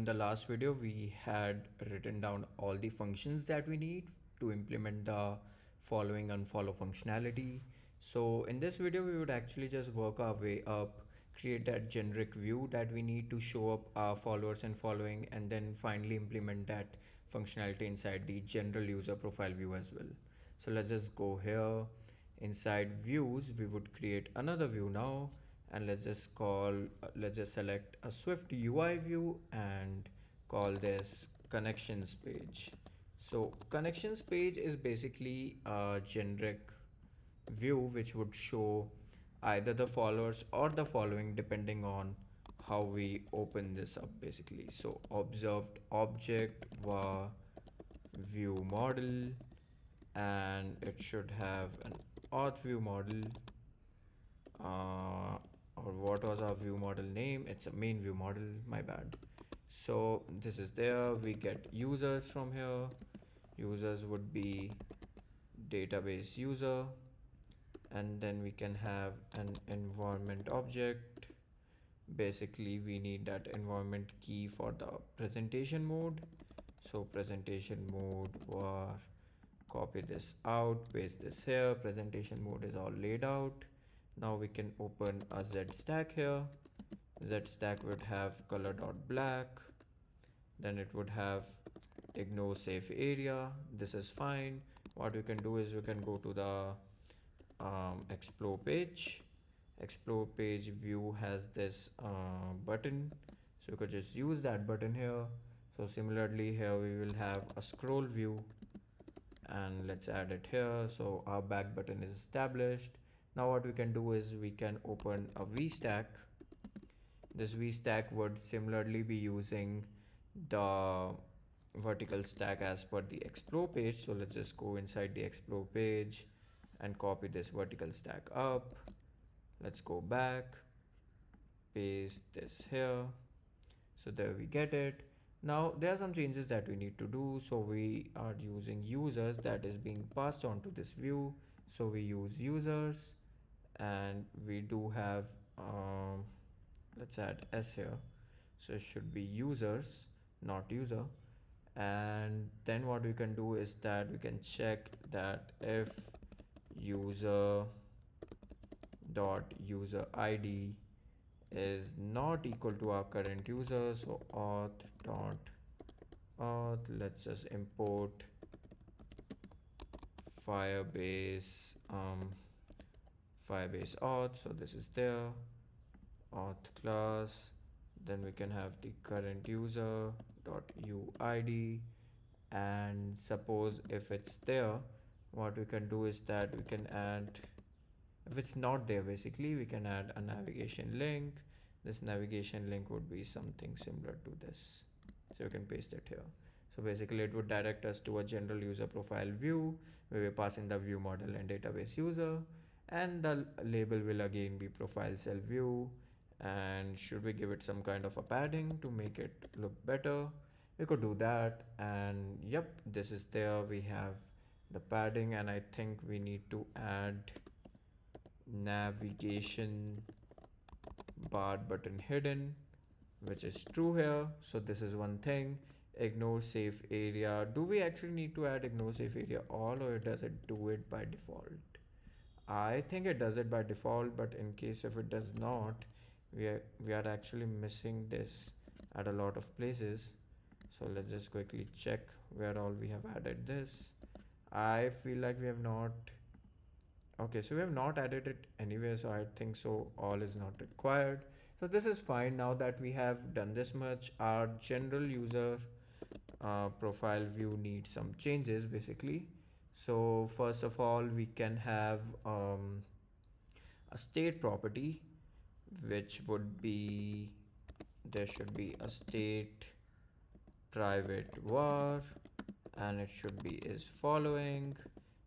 the last video, we had written down all the functions that we need to implement the following unfollow functionality. So in this video, we would actually just work our way up, create that generic view that we need to show up our followers and following, and then finally implement that functionality inside the general user profile view as well. So let's just go here. Inside views, we would create another view now, and let's just select a Swift UI view and call this connections page. So connections page is basically a generic view which would show either the followers or the following depending on how we open this up basically. So observed object var view model, and it should have an auth view model, or what was our view model name? It's a main view model, my bad. So this is there. We get users from here. Users would be database user, and then we can have an environment object. Basically we need that environment key for the presentation mode. So presentation mode var copy this out, paste this here. Presentation mode is all laid out. Now we can open a Z stack here. Z stack would have color.black, then it would have ignore safe area. This is fine. What we can do is we can go to the explore page. Explore page view has this button, so you could just use that button here. So similarly here we will have a scroll view, and let's add it here. So our back button is established. Now what we can do is we can open a VStack. This VStack would similarly be using the vertical stack as per the explore page. So let's just go inside the explore page and copy this vertical stack up. Let's go back, paste this here. So there we get it. Now there are some changes that we need to do. So we are using users that is being passed on to this view. So we use users, and we do have let's add s here. So it should be users, not user. And then what we can do is that we can check that if user dot user id is not equal to our current user. So auth dot auth, let's just import Firebase Firebase auth. So this is there, auth class. Then we can have the current user dot uid, and suppose if it's there, what we can do is that we can add, if it's not there basically, we can add a navigation link. This navigation link would be something similar to this, so you can paste it here. So basically it would direct us to a general user profile view where we pass in the view model and database user, and the label will again be profile cell view. And should we give it some kind of a padding to make it look better? We could do that. And yep, this is there. We have the padding, and I think we need to add navigation bar button hidden, which is true here. So this is one thing. Ignore safe area. Do we actually need to add ignore safe area all, or does it do it by default? I think it does it by default, but in case if it does not, we are actually missing this at a lot of places. So let's just quickly check where all we have added this. I feel like we have not. Okay, so we have not added it anywhere, so I think so all is not required. So this is fine. Now that we have done this much, our general user profile view needs some changes basically. So first of all, we can have a state property, which would be, there should be a state private var, and it should be is following.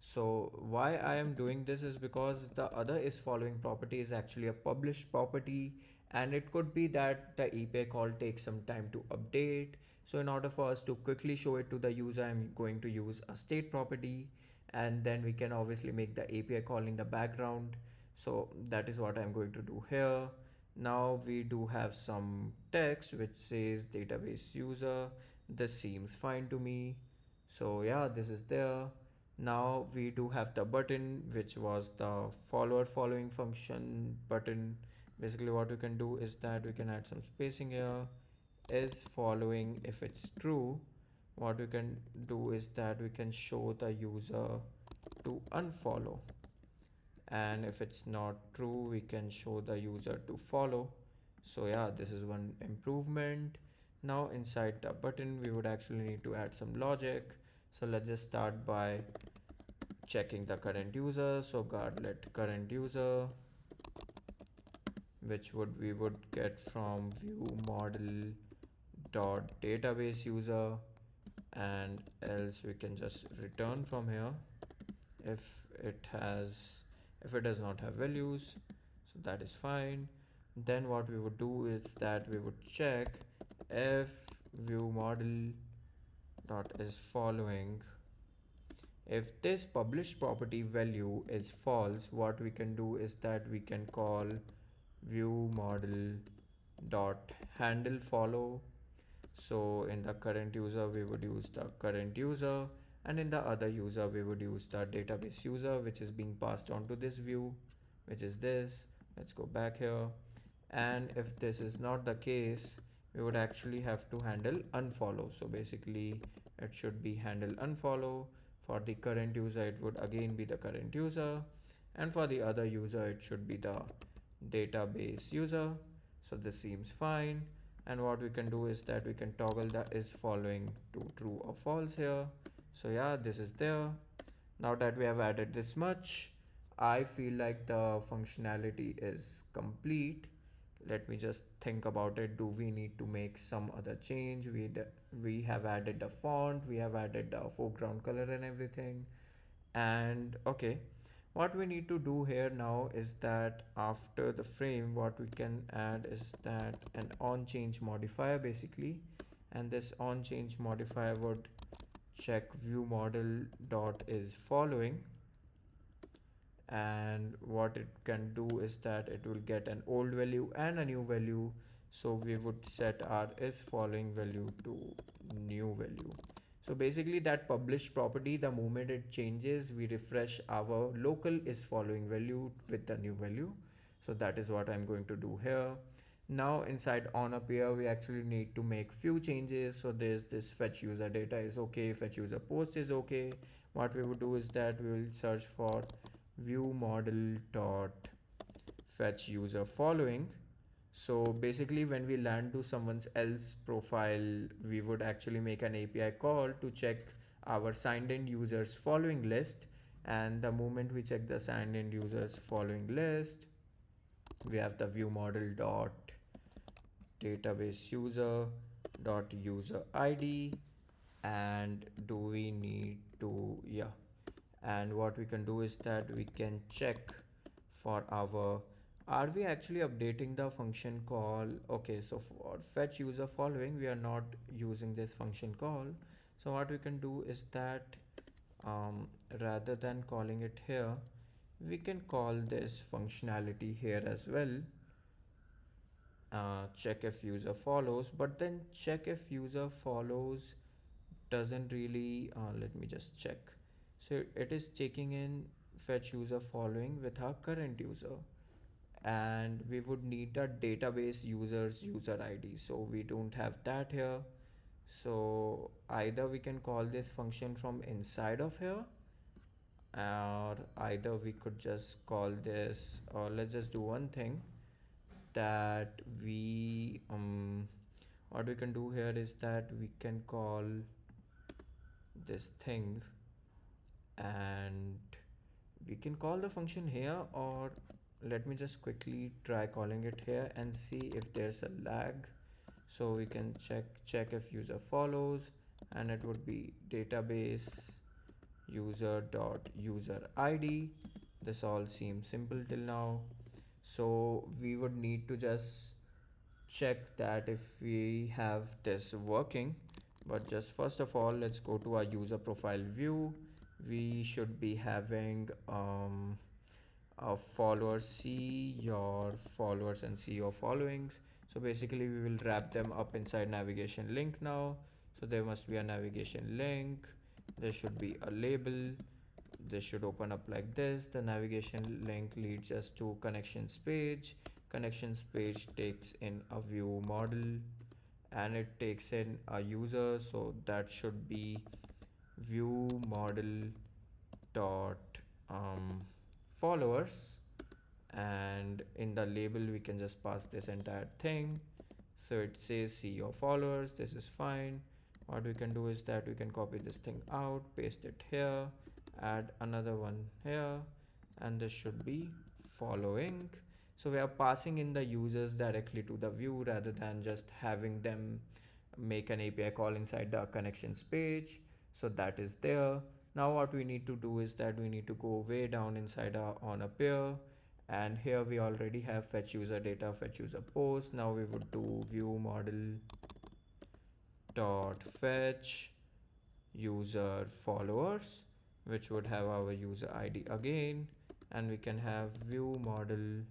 So why I am doing this is because the other is following property is actually a published property, and it could be that the API call takes some time to update. So in order for us to quickly show it to the user, I'm going to use a state property, and then we can obviously make the API call in the background. So that is what I'm going to do here. Now we do have some text which says database user. This seems fine to me. So yeah, this is there. Now we do have the button which was the follower following function button. Basically what we can do is that we can add some spacing here. Is following, if it's true, what we can do is that we can show the user to unfollow, and if it's not true we can show the user to follow. So yeah, this is one improvement. Now inside the button we would actually need to add some logic. So let's just start by checking the current user. So let current user, which would we would get from view model dot database user, and else we can just return from here if it has, if it does not have values. So that is fine. Then what we would do is that we would check if view model dot is following. If this published property value is false, what we can do is that we can call view model dot handle follow. So in the current user we would use the current user, and in the other user we would use the database user, which is being passed on to this view, which is this. Let's go back here, and if this is not the case we would actually have to handle unfollow. So basically it should be handle unfollow. For the current user it would again be the current user, and for the other user it should be the database user. So this seems fine, and what we can do is that we can toggle the is following to true or false here. So yeah, this is there. Now that we have added this much, I feel like the functionality is complete. Let me just think about it. Do we need to make some other change? We have added the font, we have added the foreground color and everything. And okay, what we need to do here now is that after the frame what we can add is that an on change modifier basically, and this on change modifier would check view model dot is following, and what it can do is that it will get an old value and a new value. So we would set our is following value to new value. So basically that published property, the moment it changes we refresh our local is following value with the new value. So that is what I'm going to do here. Now inside on appear we actually need to make few changes. So there's this fetch user data is okay, fetch user post is okay. What we would do is that we will search for view model dot fetch user following. So basically when we land to someone's else profile we would actually make an API call to check our signed in users following list, and the moment we check the signed in users following list we have the view model dot database user dot user id, and do we need to, yeah, and what we can do is that we can check for our, are we actually updating the function call. Okay, so for fetch user following we are not using this function call. So what we can do is that rather than calling it here we can call this functionality here as well. Check if user follows, but then check if user follows doesn't really, let me just check. So it is checking in fetch user following with our current user, and we would need a database users user id, so we don't have that here. So either we can call this function from inside of here, or either we could just call this, or let's just do one thing, that we what we can do here is that we can call this thing, and we can call the function here, or let me just quickly try calling it here and see if there's a lag. So we can check if user follows, and it would be database user dot user id. This all seems simple till now. So we would need to just check that if we have this working. But just first of all let's go to our user profile view. We should be having followers see your followers and see your followings. So basically we will wrap them up inside navigation link now. So there must be a navigation link, there should be a label, this should open up like this. The navigation link leads us to connections page. Connections page takes in a view model and it takes in a user, so that should be view model dot followers, and in the label we can just pass this entire thing. So it says see your followers, this is fine. What we can do is that we can copy this thing out, paste it here, add another one here, and this should be following. So we are passing in the users directly to the view rather than just having them make an API call inside the connections page. So that is there. Now what we need to do is that we need to go way down inside our on a pair, and here we already have fetch user data, fetch user post. Now we would do view model dot fetch user followers, which would have our user ID again, and we can have view model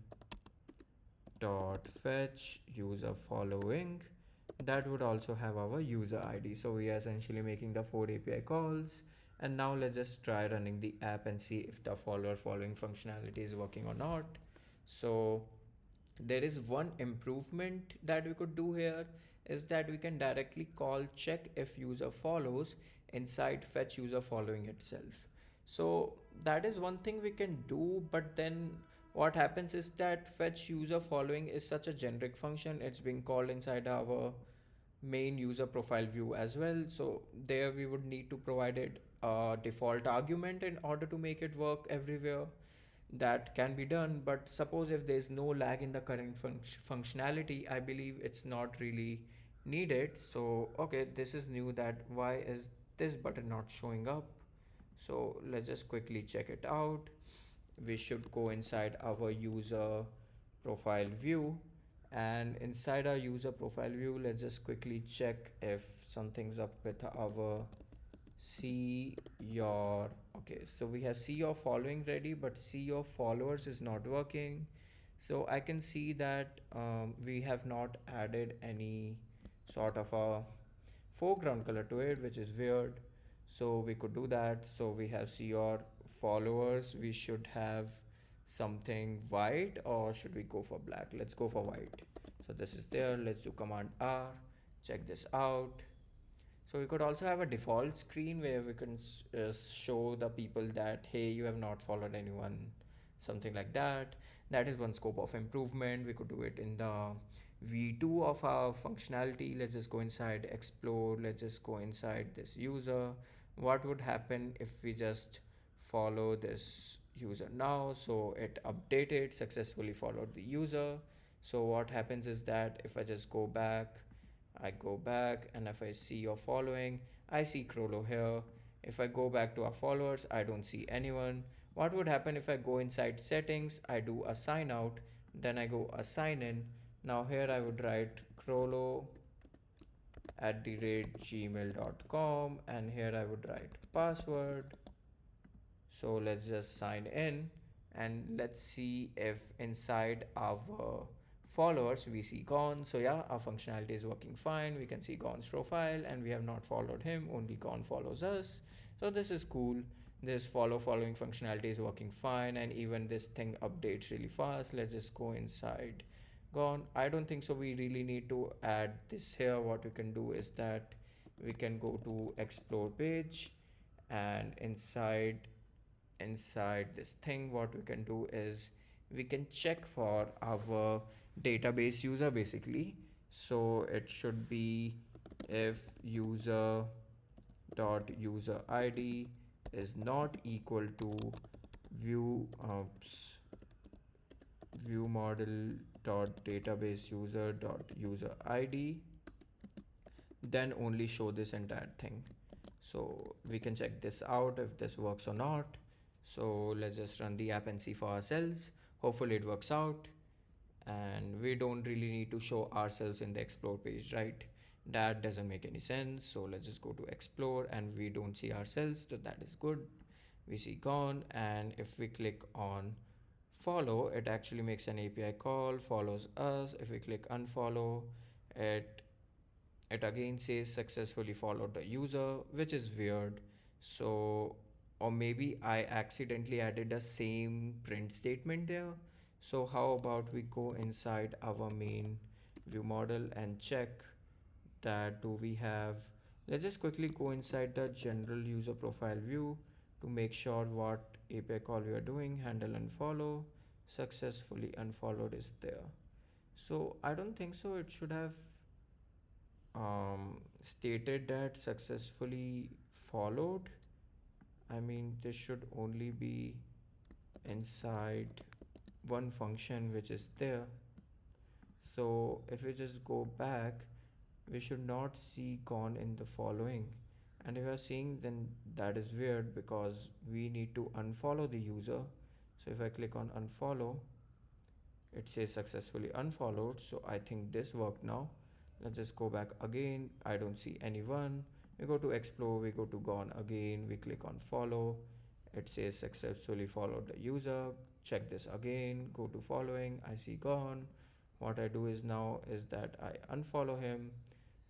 dot fetch user following, that would also have our user ID. So we are essentially making the 4 API calls. And now let's just try running the app and see if the follower following functionality is working or not. So there is one improvement that we could do here, is that we can directly call check if user follows inside fetch user following itself. So that is one thing we can do, but then what happens is that fetch user following is such a generic function, it's being called inside our main user profile view as well. So there we would need to provide it a default argument in order to make it work everywhere. That can be done, but suppose if there's no lag in the current functionality, I believe it's not really needed. So okay, this is new, that why is this button not showing up. So let's just quickly check it out. We should go inside our user profile view, and inside our user profile view, let's just quickly check if something's up with our see your, okay, so we have see your following ready, but see your followers is not working. So I can see that we have not added any sort of a foreground color to it, which is weird. So we could do that. So we have see your followers, we should have something white, or should we go for black? Let's go for white. So this is there, let's do command R, check this out. So we could also have a default screen where we can show the people that hey, you have not followed anyone, something like that. That is one scope of improvement. We could do it in the v2 of our functionality. Let's just go inside explore, let's just go inside this user. What would happen if we just follow this user now? So it updated, successfully followed the user. So what happens is that if I just go back, I go back, and if I see your following, I see Crollo here. If I go back to our followers, I don't see anyone. What would happen if I go inside settings, I do a sign out, then I go a sign in. Now here I would write Crollo @gmail.com, and here I would write password. So let's just sign in, and let's see if inside our followers we see Gon. So yeah, our functionality is working fine. We can see Gon's profile, and we have not followed him, only Gon follows us. So this is cool. This following functionality is working fine, and even this thing updates really fast. Let's just go inside Gon. I don't think so we really need to add this here. What we can do is that we can go to explore page, and inside this thing what we can do is we can check for our database user basically. So it should be if user dot user id is not equal to view view model dot database user dot user id, then only show this entire thing. So we can check this out if this works or not. So let's just run the app and see for ourselves. Hopefully it works out, and we don't really need to show ourselves in the explore page, right? That doesn't make any sense. So let's just go to explore, and we don't see ourselves, so that is good. We see Gone, and if we click on follow, it actually makes an API call, follows us. If we click unfollow, it it again says successfully followed the user, which is weird. So, or maybe I accidentally added the same print statement there. So how about we go inside our main view model and check that do we have, let's just quickly go inside the general user profile view to make sure what API call we are doing, handle unfollow, successfully unfollowed is there. So I don't think so. It should have stated that successfully followed. I mean, this should only be inside one function which is there. So if we just go back, we should not see gone in the following. And if you're seeing, then that is weird because we need to unfollow the user. So if I click on unfollow, it says successfully unfollowed. So I think this worked now. Let's just go back again. I don't see anyone. We go to explore, we go to gone again, we click on follow. It says successfully followed the user. Check this again, go to following, I see gone. What I do is now is that I unfollow him.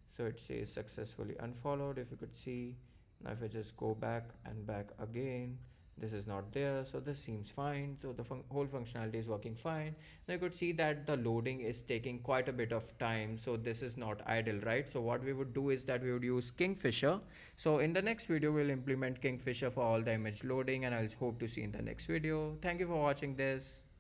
So it says successfully unfollowed, if you could see. Now if I just go back and back again, this is not there, so this seems fine. So the whole functionality is working fine. Now you could see that the loading is taking quite a bit of time, so this is not idle, right? So what we would do is that we would use Kingfisher. So in the next video we'll implement Kingfisher for all the image loading, and I'll hope to see in the next video. Thank you for watching this.